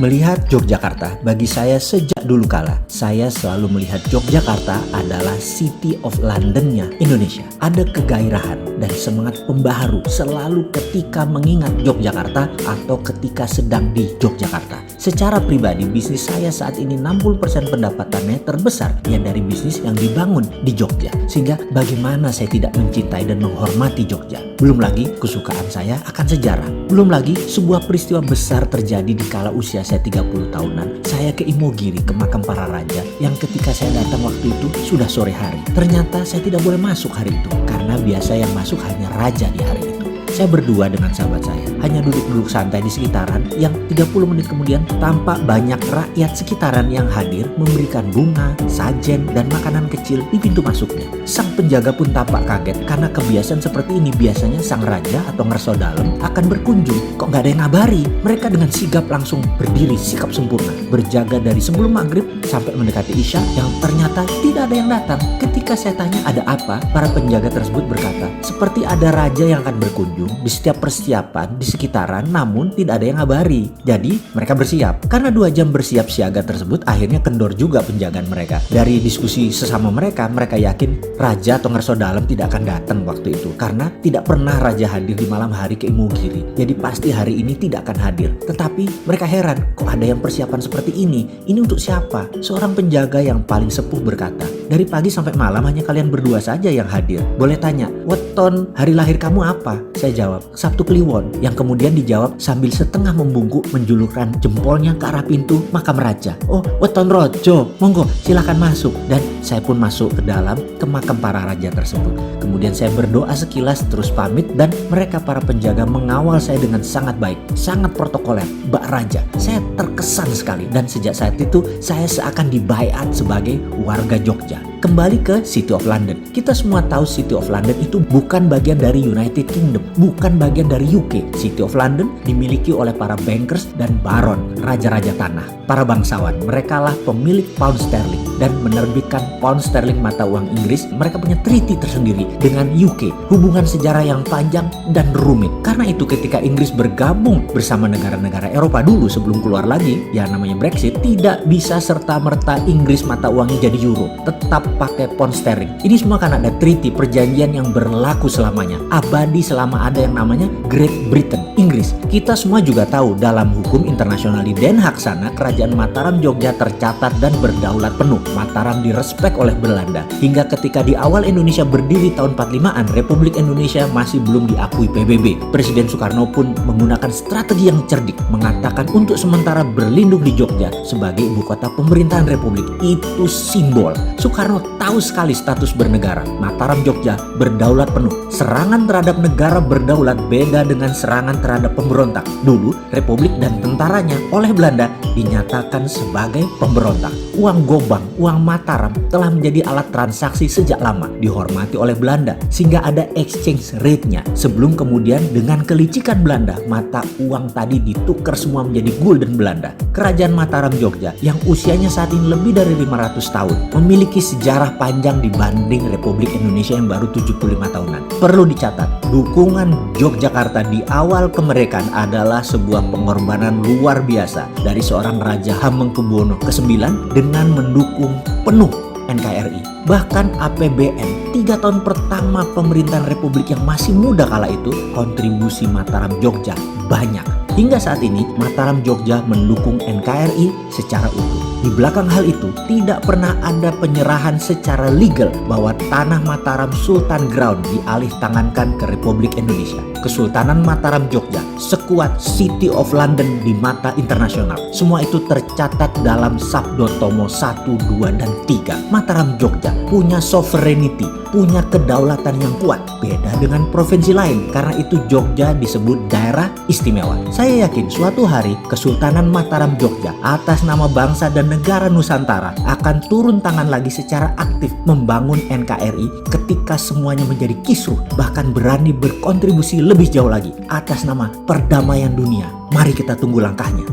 Melihat Yogyakarta, bagi saya sejak dulu kala, saya selalu melihat Yogyakarta adalah City of London-nya Indonesia. Ada kegairahan dan semangat pembaharu selalu ketika mengingat Yogyakarta atau ketika sedang di Yogyakarta. Secara pribadi, bisnis saya saat ini 60% pendapatannya terbesar ya dari bisnis yang dibangun di Jogja. Sehingga bagaimana saya tidak mencintai dan menghormati Jogja. Belum lagi kesukaan saya akan sejarah. Belum lagi sebuah peristiwa besar terjadi di kala usia saya 30 tahunan. Saya ke Imogiri, ke makam para raja, yang ketika saya datang waktu itu sudah sore hari. Ternyata saya tidak boleh masuk hari itu karena biasa yang masuk hanya raja di hari itu. Saya berdua dengan sahabat saya, hanya duduk-duduk santai di sekitaran yang 30 menit kemudian tampak banyak rakyat sekitaran yang hadir memberikan bunga, sajen, dan makanan kecil di pintu masuknya. Sang penjaga pun tampak kaget karena kebiasaan seperti ini biasanya sang raja atau ngerso dalam akan berkunjung. Kok nggak ada yang ngabari? Mereka dengan sigap langsung berdiri sikap sempurna, berjaga dari sebelum maghrib sampai mendekati isya yang ternyata tidak ada yang datang. Ketika saya tanya ada apa, para penjaga tersebut berkata, seperti ada raja yang akan berkunjung di setiap persiapan di sekitaran, namun tidak ada yang ngabari. Jadi mereka bersiap. Karena 2 jam bersiap siaga tersebut, akhirnya kendor juga penjagaan mereka. Dari diskusi sesama mereka yakin raja atau ngerso dalam tidak akan datang waktu itu karena tidak pernah raja hadir di malam hari ke Imogiri. Jadi pasti hari ini tidak akan hadir. Tetapi mereka heran, kok ada yang persiapan seperti ini? Ini untuk siapa? Seorang penjaga yang paling sepuh berkata, dari pagi sampai malam hanya kalian berdua saja yang hadir. Boleh tanya, weton hari lahir kamu apa? Saya jawab, Sabtu Kliwon, yang kemudian dijawab sambil setengah membungkuk menjulurkan jempolnya ke arah pintu makam raja. Oh, weton rojo, monggo silahkan masuk. Dan saya pun masuk ke dalam ke makam para raja tersebut. Kemudian saya berdoa sekilas terus pamit dan mereka para penjaga mengawal saya dengan sangat baik, sangat protokoler. Mbak Raja, saya terkesan sekali dan sejak saat itu saya seakan dibaiat sebagai warga Jogja. Kembali ke City of London. Kita semua tahu City of London itu bukan bagian dari United Kingdom, bukan bagian dari UK. City of London dimiliki oleh para bankers dan baron, raja-raja tanah, para bangsawan. Mereka lah pemilik pound sterling dan menerbitkan pound sterling mata uang Inggris. Mereka punya treaty tersendiri dengan UK, hubungan sejarah yang panjang dan rumit. Karena itu ketika Inggris bergabung bersama negara-negara Eropa dulu sebelum keluar lagi, ya namanya Brexit, tidak bisa serta-merta Inggris mata uangnya jadi euro, tetap pakai pound sterling. Ini semua karena ada treaty, perjanjian yang berlaku selamanya, abadi selama ada yang namanya Great Britain, Inggris. Kita semua juga tahu dalam hukum internasional di Den Haag sana, kerajaan Mataram Jogja tercatat dan berdaulat penuh. Mataram direspek oleh Belanda hingga ketika di awal Indonesia berdiri tahun 45-an, Republik Indonesia masih belum diakui PBB. Presiden Soekarno pun menggunakan strategi yang cerdik, mengatakan untuk sementara berlindung di Jogja sebagai ibu kota pemerintahan Republik. Itu simbol. Soekarno tahu sekali status bernegara. Mataram Jogja berdaulat penuh. Serangan terhadap negara berdaulat beda dengan serangan terhadap pemberontak. Dulu Republik dan tentaranya oleh Belanda dinyatakan sebagai pemberontak. Uang gobang, uang Mataram telah menjadi alat transaksi sejak lama, dihormati oleh Belanda sehingga ada exchange rate-nya. Sebelum kemudian dengan kelicikan Belanda, mata uang tadi ditukar semua menjadi gulden Belanda. Kerajaan Mataram Jogja yang usianya saat ini lebih dari 500 tahun memiliki sejarah panjang dibanding Republik Indonesia yang baru 75 tahunan. Perlu dicatat, dukungan Yogyakarta di awal kemerdekaan adalah sebuah pengorbanan luar biasa dari seorang Raja Hamengkubuwono ke-9 dengan mendukung penuh NKRI. Bahkan APBN 3 tahun pertama pemerintahan Republik yang masih muda kala itu, kontribusi Mataram Jogja banyak. Hingga saat ini Mataram Jogja mendukung NKRI secara utuh. Di belakang hal itu tidak pernah ada penyerahan secara legal bahwa tanah Mataram Sultan Ground dialih tangankan ke Republik Indonesia. Kesultanan Mataram Jogja sekuat City of London di mata internasional. Semua itu tercatat dalam Sabdo Tomo 1, 2, dan 3. Mataram Jogja punya sovereignty, punya kedaulatan yang kuat. Beda dengan provinsi lain, karena itu Jogja disebut daerah istimewa. Saya yakin suatu hari Kesultanan Mataram Jogja atas nama bangsa dan negara Nusantara akan turun tangan lagi secara aktif membangun NKRI ketika semuanya menjadi kisruh, bahkan berani berkontribusi lebih jauh lagi atas nama perdamaian dunia. Mari kita tunggu langkahnya.